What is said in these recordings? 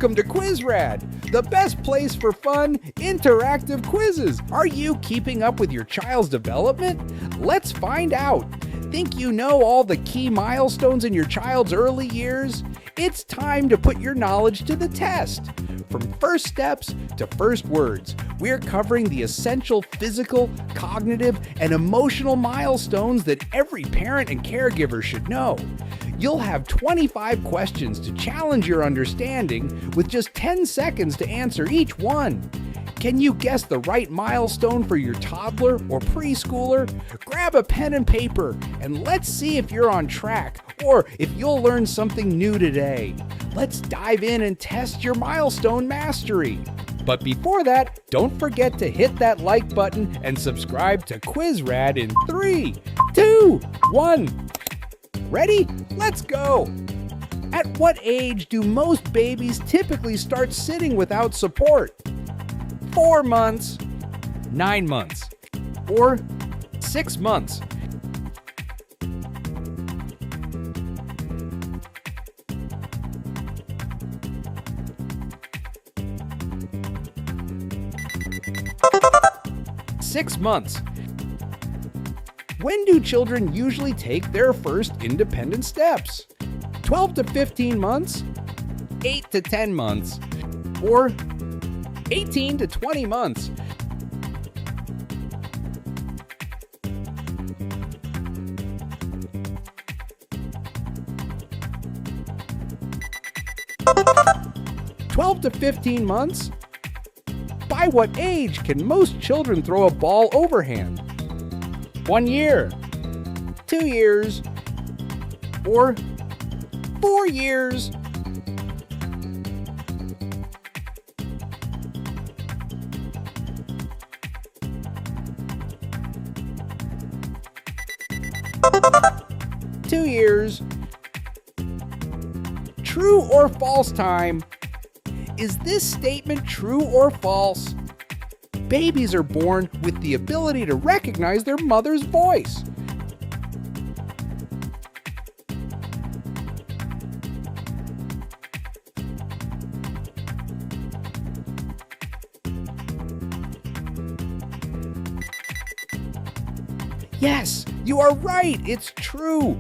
Welcome to QuizRad, the best place for fun, interactive quizzes. Are you keeping up with your child's development? Let's find out. Think you know all the key milestones in your child's early years? It's time to put your knowledge to the test. From first steps to first words, we're covering the essential physical, cognitive, and emotional milestones that every parent and caregiver should know. You'll have 25 questions to challenge your understanding with just 10 seconds to answer each one. Can you guess the right milestone for your toddler or preschooler? Grab a pen and paper and let's see if you're on track or if you'll learn something new today. Let's dive in and test your milestone mastery. But before that, don't forget to hit that like button and subscribe to QuizRad in 3, 2, 1. Ready? Let's go! At what age do most babies typically start sitting without support? 4 months, 9 months, or 6 months? Six months. When do children usually take their first independent steps? 12 to 15 months, 8 to 10 months, or 18 to 20 months? (12 to 15 months? By what age can most children throw a ball overhand? 1 year, 2 years, or 4 years? (2 years). True or false time? Is this statement true or false? Babies are born with the ability to recognize their mother's voice. Yes, you are right, it's true.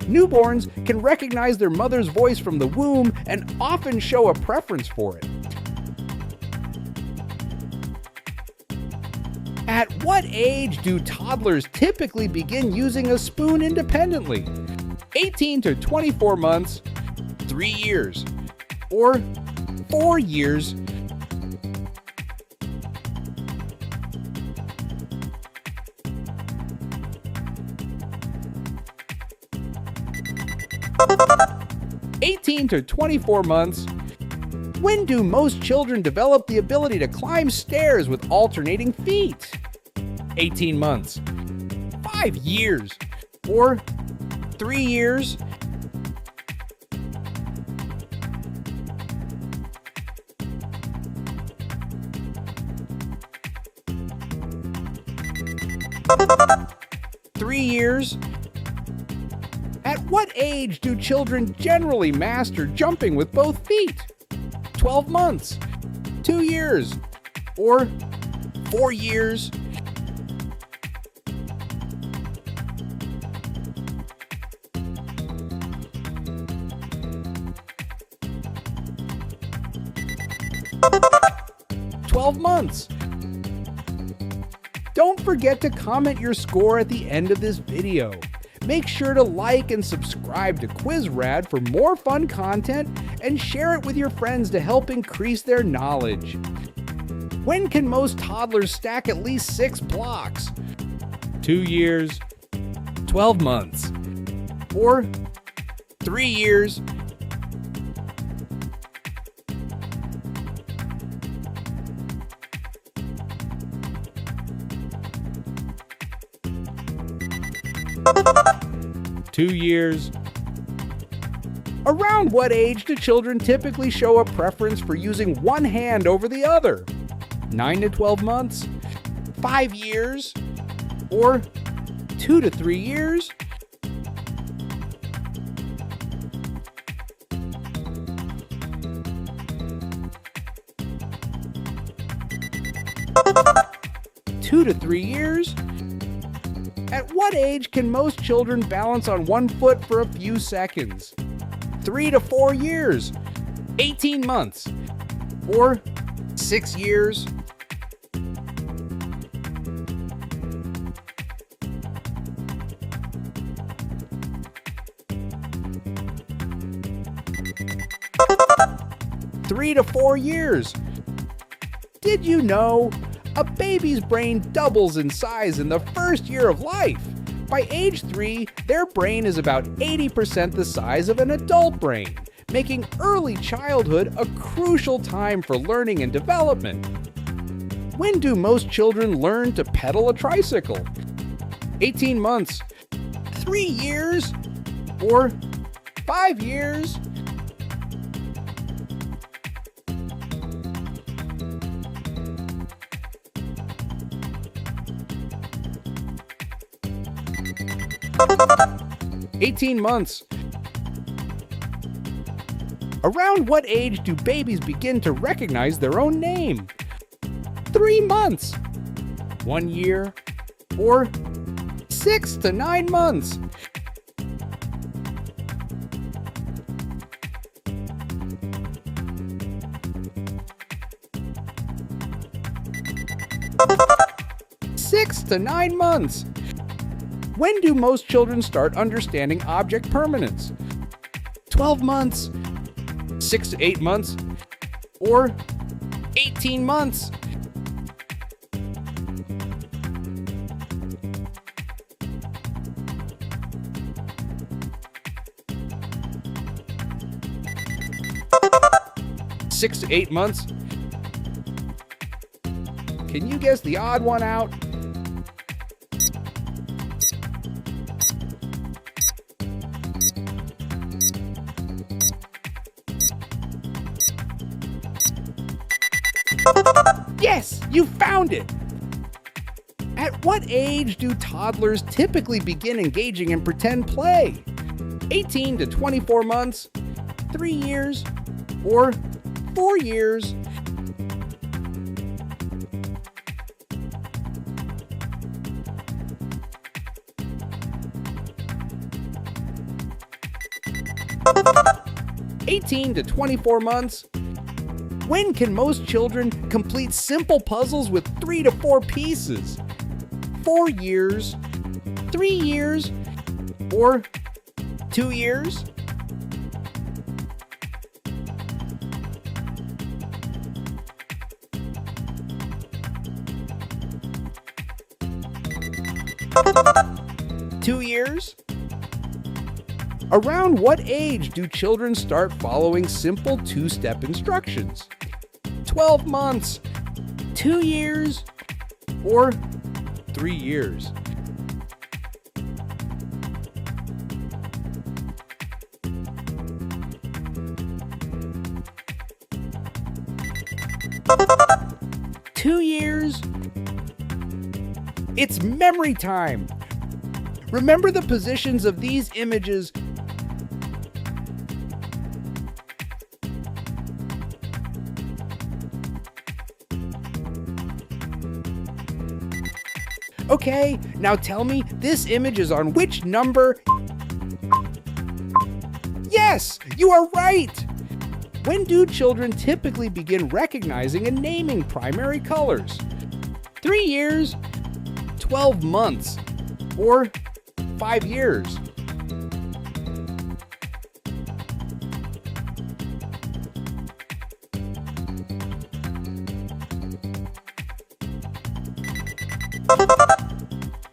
Newborns can recognize their mother's voice from the womb and often show a preference for it. At what age do toddlers typically begin using a spoon independently? 18 to 24 months, 3 years, or 4 years? (18 to 24 months). When do most children develop the ability to climb stairs with alternating feet? 18 months, 5 years, or 3 years? (3 years). At what age do children generally master jumping with both feet? 12 months, 2 years, or 4 years? (12 months). Don't forget to comment your score at the end of this video. Make sure to like and subscribe to QuizRad for more fun content and share it with your friends to help increase their knowledge. When can most toddlers stack at least 6 blocks? 2 years, 12 months, or 3 years? (2 years). Around what age do children typically show a preference for using one hand over the other? 9 to 12 months, 5 years, or 2 to 3 years? 2 to 3 years? At what age can most children balance on one foot for a few seconds? 3 to 4 years, 18 months, or 6 years? Three to 4 years. Did you know a baby's brain doubles in size in the first year of life? By age 3, their brain is about 80% the size of an adult brain, making early childhood a crucial time for learning and development. When do most children learn to pedal a tricycle? 18 months, 3 years, or 5 years? "18 months. Around what age do babies begin to recognize their own name? 3 months, 1 year, or 6 to 9 months? Six to 9 months. When do most children start understanding object permanence? 12 months, 6 to 8 months, or 18 months? Six to 8 months. Can you guess the odd one out? Yes, you found it! At what age do toddlers typically begin engaging in pretend play? 18 to 24 months, 3 years, or 4 years? "18 to 24 months. When can most children complete simple puzzles with 3 to 4 pieces? 4 years, 3 years, or 2 years? "2 years. Around what age do children start following simple two-step instructions? 12 months, 2 years, or 3 years? "2 years. It's memory time. Remember the positions of these images. Okay, now tell me, this image is on which number? Yes, you are right! When do children typically begin recognizing and naming primary colors? 3 years, 12 months, or 5 years?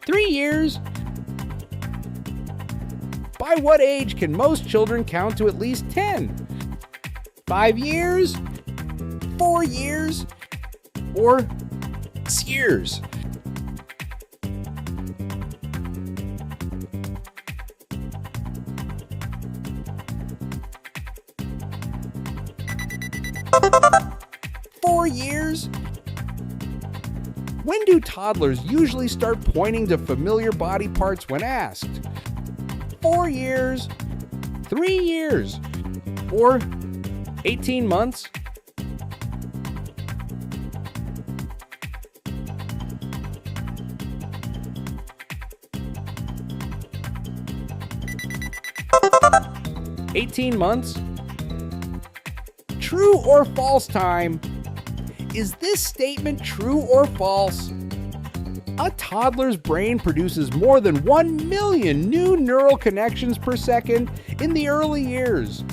"3 years. By what age can most children count to at least 10? 5 years, 4 years, or 6 years? "4 years. When do toddlers usually start pointing to familiar body parts when asked? 4 years, 3 years, or 18 months? 18 months? True or false time? Is this statement true or false? A toddler's brain produces more than 1 million new neural connections per second in the early years.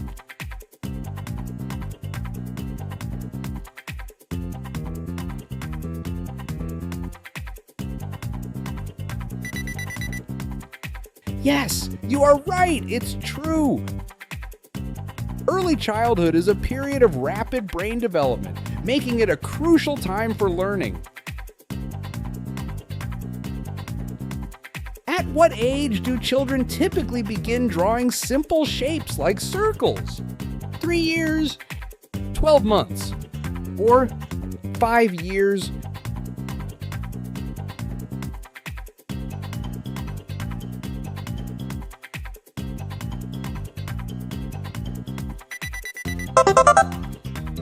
Yes, you are right, it's true. Early childhood is a period of rapid brain development, making it a crucial time for learning. At what age do children typically begin drawing simple shapes like circles? 3 years, 12 months, or 5 years?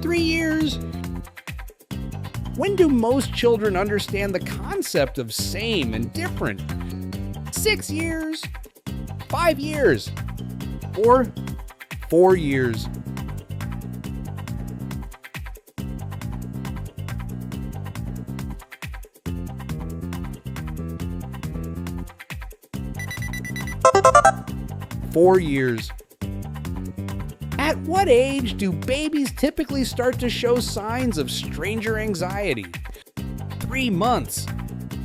Three years? When do most children understand the concept of same and different? 6 years? 5 years? Or 4 years? Four years. At what age do babies typically start to show signs of stranger anxiety? 3 months,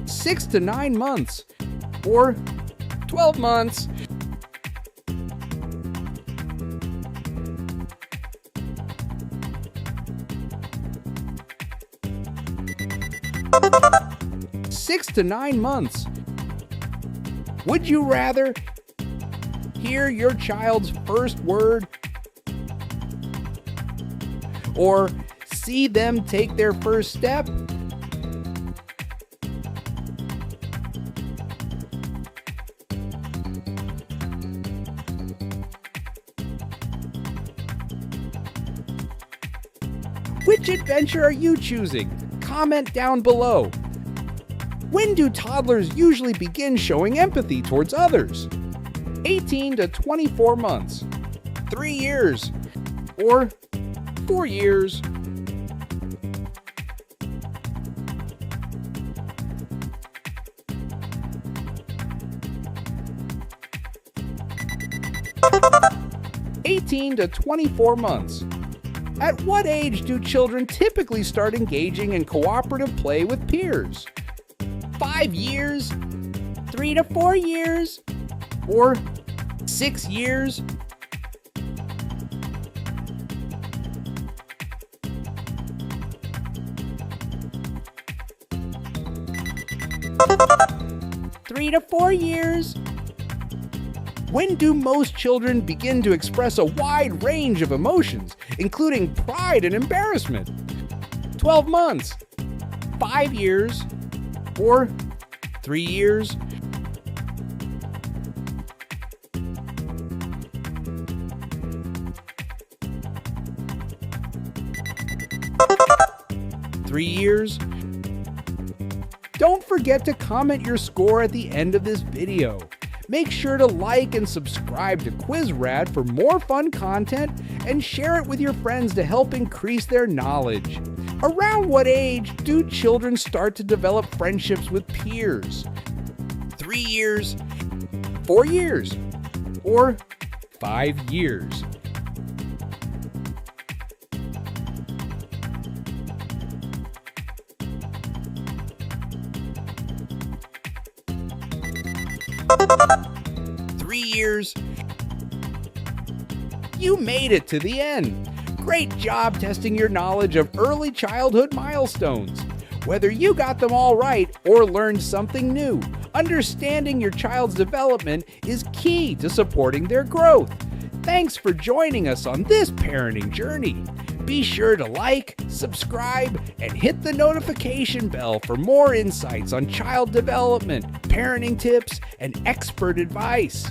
6 to 9 months, or 12 months? Six to 9 months. Would you rather hear your child's first word or see them take their first step? Which adventure are you choosing? Comment down below. When do toddlers usually begin showing empathy towards others? 18 to 24 months, 3 years, or 4 years? (18 to 24 months). At what age do children typically start engaging in cooperative play with peers? 5 years, 3 to 4 years, or 6 years? (3 to 4 years). When do most children begin to express a wide range of emotions, including pride and embarrassment? 12 months, 5 years, or 3 years? (3 years). Don't forget to comment your score at the end of this video. Make sure to like and subscribe to QuizRad for more fun content and share it with your friends to help increase their knowledge. Around what age do children start to develop friendships with peers? 3 years, 4 years, or 5 years? Years. You made it to the end. Great job testing your knowledge of early childhood milestones. Whether you got them all right or learned something new, understanding your child's development is key to supporting their growth. Thanks for joining us on this parenting journey. Be sure to like, subscribe, and hit the notification bell for more insights on child development, parenting tips, and expert advice.